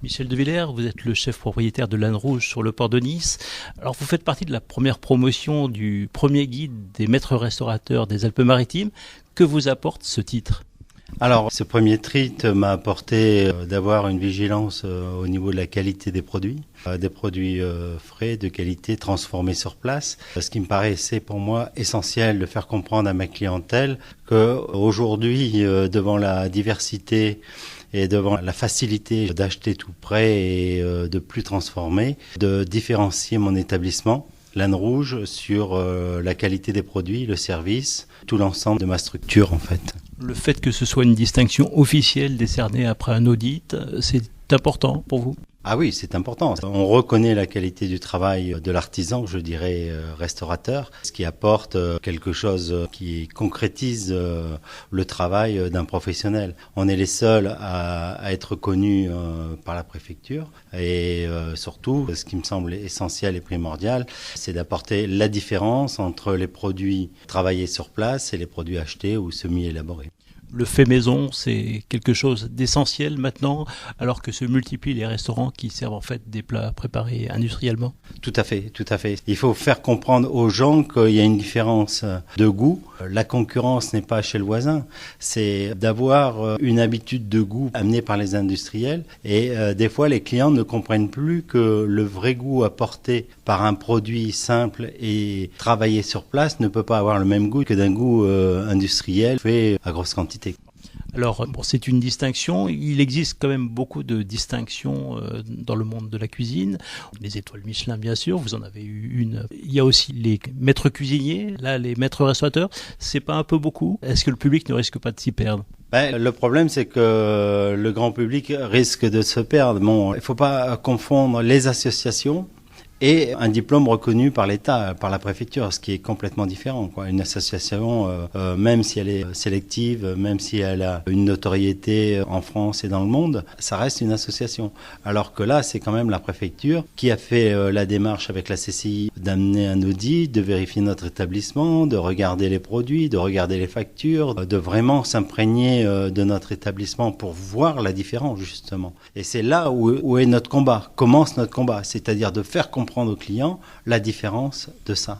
Michel de Villers, vous êtes le chef propriétaire de l'Âne Rouge sur le port de Nice. Alors vous faites partie de la première promotion du premier guide des maîtres restaurateurs des Alpes-Maritimes. Que vous apporte ce titre ? Alors, ce premier titre m'a apporté d'avoir une vigilance au niveau de la qualité des produits frais, de qualité, transformés sur place. Ce qui me paraissait pour moi essentiel de faire comprendre à ma clientèle qu'aujourd'hui, devant la diversité et devant la facilité d'acheter tout prêt et de plus transformer, de différencier mon établissement, l'Âne Rouge, sur la qualité des produits, le service, tout l'ensemble de ma structure en fait. Le fait que ce soit une distinction officielle décernée après un audit, c'est important pour vous ? Ah oui, c'est important. On reconnaît la qualité du travail de l'artisan, je dirais restaurateur, ce qui apporte quelque chose qui concrétise le travail d'un professionnel. On est les seuls à être connus par la préfecture et surtout, ce qui me semble essentiel et primordial, c'est d'apporter la différence entre les produits travaillés sur place et les produits achetés ou semi-élaborés. Le fait maison, c'est quelque chose d'essentiel maintenant, alors que se multiplient les restaurants qui servent en fait des plats préparés industriellement. Tout à fait, tout à fait. Il faut faire comprendre aux gens qu'il y a une différence de goût. La concurrence n'est pas chez le voisin, c'est d'avoir une habitude de goût amenée par les industriels. Et des fois, les clients ne comprennent plus que le vrai goût apporté par un produit simple et travaillé sur place ne peut pas avoir le même goût que d'un goût industriel fait à grosse quantité. Alors, c'est une distinction. Il existe quand même beaucoup de distinctions dans le monde de la cuisine. Les étoiles Michelin, bien sûr, vous en avez eu une. Il y a aussi les maîtres cuisiniers, là, les maîtres restaurateurs. C'est pas un peu beaucoup ? Est-ce que le public ne risque pas de s'y perdre ? Le problème, c'est que le grand public risque de se perdre. Bon, il ne faut pas confondre les associations et un diplôme reconnu par l'État, par la préfecture, ce qui est complètement différent, quoi. Une association, même si elle est sélective, même si elle a une notoriété en France et dans le monde, ça reste une association. Alors que là, c'est quand même la préfecture qui a fait la démarche avec la CCI d'amener un audit, de vérifier notre établissement, de regarder les produits, de regarder les factures, de vraiment s'imprégner de notre établissement pour voir la différence, justement. Et c'est là où est notre combat, commence notre combat, c'est-à-dire de faire comprendre aux clients la différence de ça.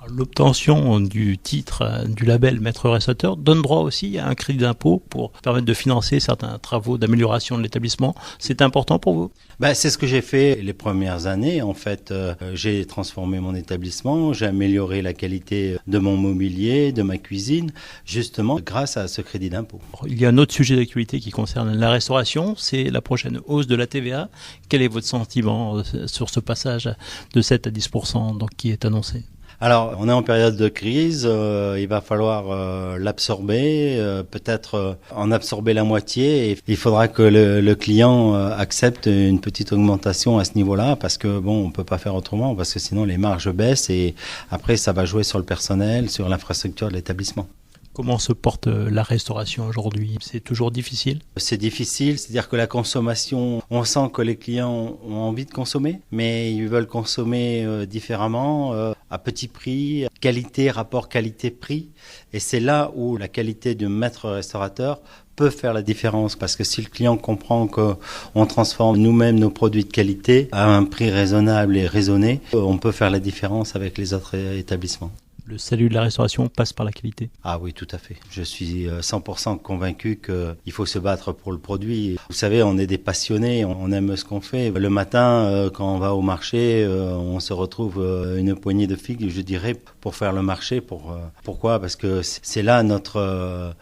L'obtention du titre, du label maître restaurateur donne droit aussi à un crédit d'impôt pour permettre de financer certains travaux d'amélioration de l'établissement. C'est important pour vous ? C'est ce que j'ai fait les premières années. En fait, j'ai transformé mon établissement, j'ai amélioré la qualité de mon mobilier, de ma cuisine, justement grâce à ce crédit d'impôt. Il y a un autre sujet d'actualité qui concerne la restauration, c'est la prochaine hausse de la TVA. Quel est votre sentiment sur ce passage de 7 à 10% donc, qui est annoncé ? Alors, on est en période de crise, il va falloir l'absorber, peut-être en absorber la moitié. Et il faudra que le client accepte une petite augmentation à ce niveau-là, parce que on peut pas faire autrement, parce que sinon les marges baissent et après ça va jouer sur le personnel, sur l'infrastructure de l'établissement. Comment se porte la restauration aujourd'hui ? C'est toujours difficile ? C'est difficile, c'est-à-dire que la consommation, on sent que les clients ont envie de consommer, mais ils veulent consommer différemment, à petit prix, qualité, rapport qualité-prix. Et c'est là où la qualité du maître restaurateur peut faire la différence, parce que si le client comprend qu'on transforme nous-mêmes nos produits de qualité à un prix raisonnable et raisonné, on peut faire la différence avec les autres établissements. Le salut de la restauration passe par la qualité. Ah oui, tout à fait. Je suis 100% convaincu qu'il faut se battre pour le produit. Vous savez, on est des passionnés, on aime ce qu'on fait. Le matin, quand on va au marché, on se retrouve une poignée de figues, je dirais, pour faire le marché. Pourquoi ? Parce que c'est là notre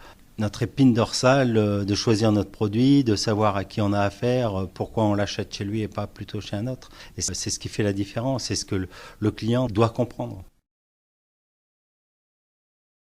épine dorsale de choisir notre produit, de savoir à qui on a affaire, pourquoi on l'achète chez lui et pas plutôt chez un autre. Et c'est ce qui fait la différence, c'est ce que le client doit comprendre.